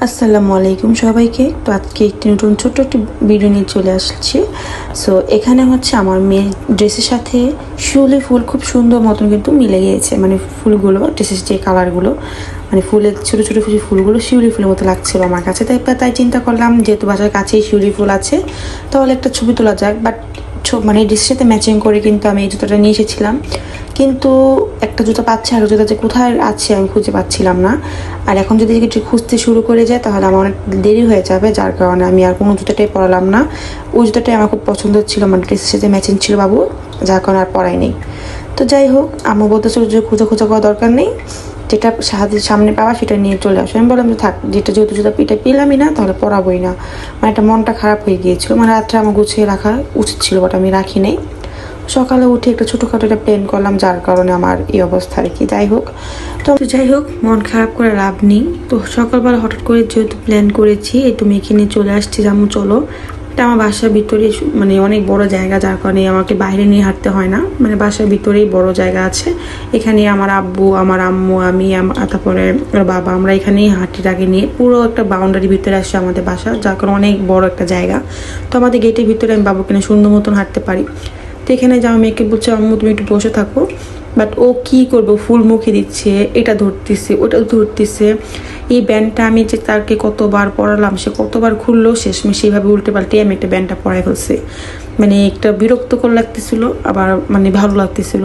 আসসালামু আলাইকুম সবাইকে। তো আজকে একটি নতুন ছোট্ট একটি ভিডিও নিয়ে চলে আসছি। সো এখানে হচ্ছে আমার মেয়ের ড্রেসের সাথে শিউলি ফুল খুব সুন্দর মতন কিন্তু মিলে গিয়েছে, মানে ফুলগুলো ড্রেসের যে কালারগুলো, মানে ফুলের ছোটো ছোটো ফুলগুলো শিউলি ফুলের মতো লাগছিল আমার কাছে। তাই চিন্তা করলাম যেহেতু বাসার কাছেই শিউলি ফুল আছে তাহলে একটা ছবি তোলা যাক। বাট মানে ড্রেসের সাথে ম্যাচিং করে কিন্তু আমি এই জুতোটা নিয়ে এসেছিলাম, কিন্তু একটা জুতো পাচ্ছি আর জুতো যে কোথায় আছে আমি খুঁজে পাচ্ছিলাম না। আর এখন যদি একটু খুঁজতে শুরু করে যায় তাহলে আমার অনেক দেরি হয়ে যাবে, যার কারণে আমি আর কোনো জুতোটাই পরালাম না। ওই জুতোটাই আমার খুব পছন্দ ছিল, আমার ড্রেসের সাথে ম্যাচিং ছিল বাবু, যার কারণে আর পরাই নেই। তো যাই হোক, আম্মু বলতেছিল যে খোঁজা করার দরকার নেই, যেটা সামনে পাওয়া সেটা নিয়ে চলে আসো। আমি বললাম যে থাক, যেটা যেহেতু জুতো পিঠে পেলামই না তাহলে পরাবোই না। মানে একটা মনটা খারাপ হয়ে গিয়েছিল, মানে রাত্রে আমার গুছিয়ে রাখা উচিত ছিল, বাট আমি রাখি নেই। সকালে উঠে একটা ছোটোখাটো একটা প্ল্যান করলাম, যার কারণে আমার এই অবস্থা আর কি। যাই হোক মন খারাপ করে লাভ নেই। তো সকালবেলা হঠাৎ করে যেহেতু প্ল্যান করেছি, এই তুমি এখানে চলে আসছি, যেমন চলো। এটা আমার বাসার ভিতরে মানে অনেক বড় জায়গা, যার কারণে আমাকে বাইরে নিয়ে হাঁটতে হয় না, মানে বাসার ভিতরেই বড় জায়গা আছে। এখানে আমার আব্বু, আমার আম্মু, আমি, তারপরে বাবা, আমরা এখানেই হাঁটিটাকে নিয়ে পুরো একটা বাউন্ডারির ভিতরে আসছে আমাদের বাসা, যার কারণে অনেক বড় একটা জায়গা। তো আমাদের গেটের ভিতরে আমি বাবুকে নিয়ে সুন্দর মতন হাঁটতে পারি। তো এখানে যা মেয়েকে বলছে আম্মু তুমি একটু বসে থাকো, বাট ও কি করবো, ফুল মুখে দিচ্ছে, এটা ধরতেছে ওটা ধরতেছে। এই ব্যান্ডটা আমি যে তাকে কতবার পড়ালাম, সে কতবার খুললো, শেষমেশ সেইভাবে উল্টে পাল্টে আমি একটা ব্যান্ডটা পড়াই ফেলছি। মানে একটা বিরক্তকর লাগতেছিল, আবার মানে ভালো লাগতেছিল।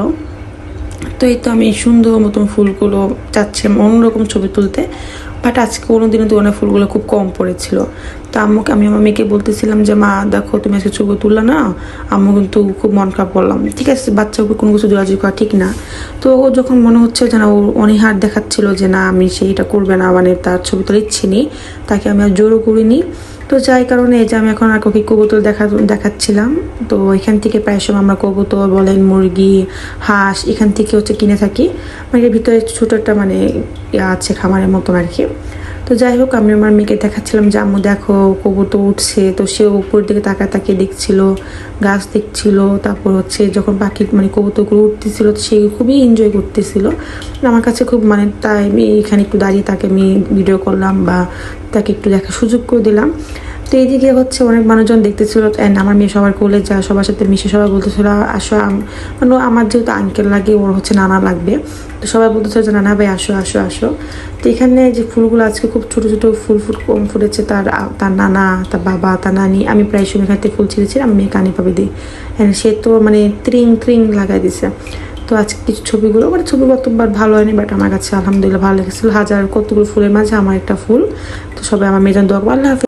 তো এই তো আমি সুন্দর মতন ফুলগুলো চাচ্ছিলাম অন্যরকম ছবি তুলতে, বাট আজকে কোনোদিনও দোকানের ফুলগুলো খুব কম পড়েছিল। তো আমি আমার মেয়েকে বলতেছিলাম যে মা দেখো তুমি আজকে ছবি তুললা না, আম্মু কিন্তু খুব মন খারাপ করলাম। ঠিক আছে, বাচ্চার উপর কোনো কিছু যোগাযোগ করা ঠিক না। তো ও যখন মনে হচ্ছে যে না, ও অনীহার দেখাচ্ছিল যে না আমি সেইটা করবে না, মানে তার ছবি তোলার ইচ্ছে নেই, তাকে আমি আর জোরও করিনি। তো যাই কারণে এই যে আমি এখন আর ওকে কবুতর দেখাচ্ছিলাম। তো এখান থেকে প্রায় সময় আমরা কবুতর বলেন, মুরগি, হাঁস এখান থেকে হচ্ছে কিনে থাকি। মানে এর ভিতরে ছোটো একটা মানে আছে খামারের মতন আর কি। তো যাই হোক, আমি আমার মেয়েকে দেখাচ্ছিলাম যে আম্মু দেখো কবুতর উঠছে। তো সে উপর দিকে তাকিয়ে দেখছিল, গাছ দেখছিল, তারপর হচ্ছে যখন পাখি মানে কবুতরগুলো উঠতেছিল সে খুবই এনজয় করতেছিল। আমার কাছে খুব মানে তাই আমি এখানে একটু দাঁড়িয়ে তাকে আমি ভিডিও করলাম বা তাকে একটু দেখার সুযোগ করে দিলাম। তো এইদিকে হচ্ছে অনেক মানুষজন দেখতেছিল, অ্যান্ড আমার মেয়ে সবার কোলে যা সবার সাথে মিশে সবাই বলতেছিল আসো, মানে আমার যেহেতু আঙ্কেল লাগে ওর হচ্ছে নানা লাগবে, তো সবাই বলতেছিল যে নানা ভাই আসো আসো আসো। তো এখানে যে ফুলগুলো আজকে খুব ছোটো ছোটো ফুল কম ফুটেছে, তার নানা, তার বাবা, তার নানি। আমি প্রায় সময় এখান থেকে ফুল ছিঁড়েছিলাম, আমি মেয়ে কানে পাবে দিই, হ্যাঁ সে তো মানে ত্রিং লাগাই দিছে। তো আজকে কিছু ছবিগুলো মানে ছবি কতবার ভালো হয়নি, বাট আমার কাছে আলহামদুলিল্লাহ ভালো লেগেছিল। হাজার কতগুলো ফুলের মাঝে আমার একটা ফুল। তো সবাই আমার মেয়ের দোয়া করো। আল্লাহ হাফেজ।